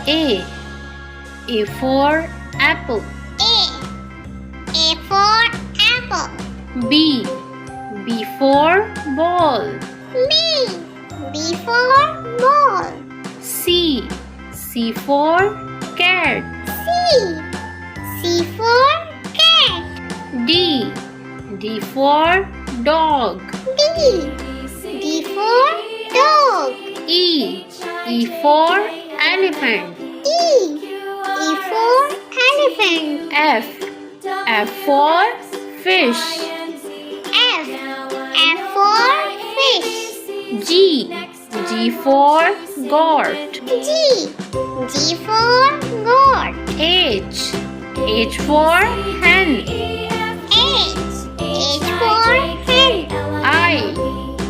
A. A for apple. A for apple. B. B for ball. B for ball. C. C for cat. C for cat. D. D for dog. D for dog. E. E for elephant. E for elephant. F. F for fish. F for fish. G. G for goat. G for goat. H. H for hen. H for hen.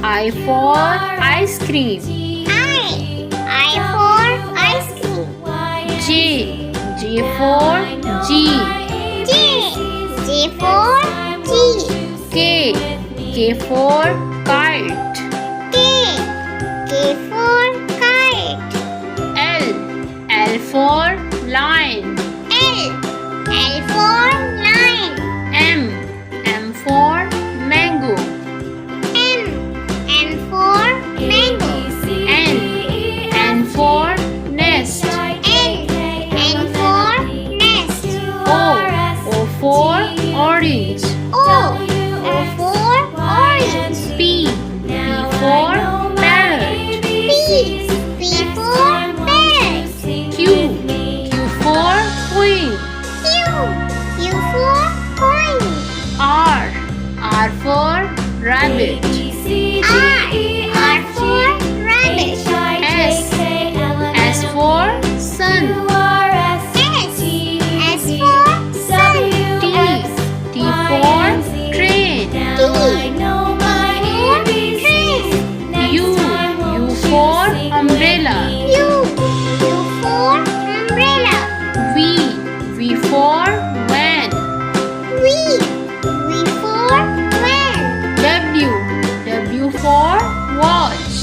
I for ice cream. I for ice cream. J. J for G. J for G. K. K for kite. K for kite. L. L for lion. L for lion. M. M for mango. M for mango. N for nest. N for nest. O for orange. O for orange. P for parrot. P for parrot. Q for queen. Q for coin. R for rabbit. R for rabbit. S for sun. S for sun. T for train. U for umbrella. U for umbrella. V for van. V for van. W for watch.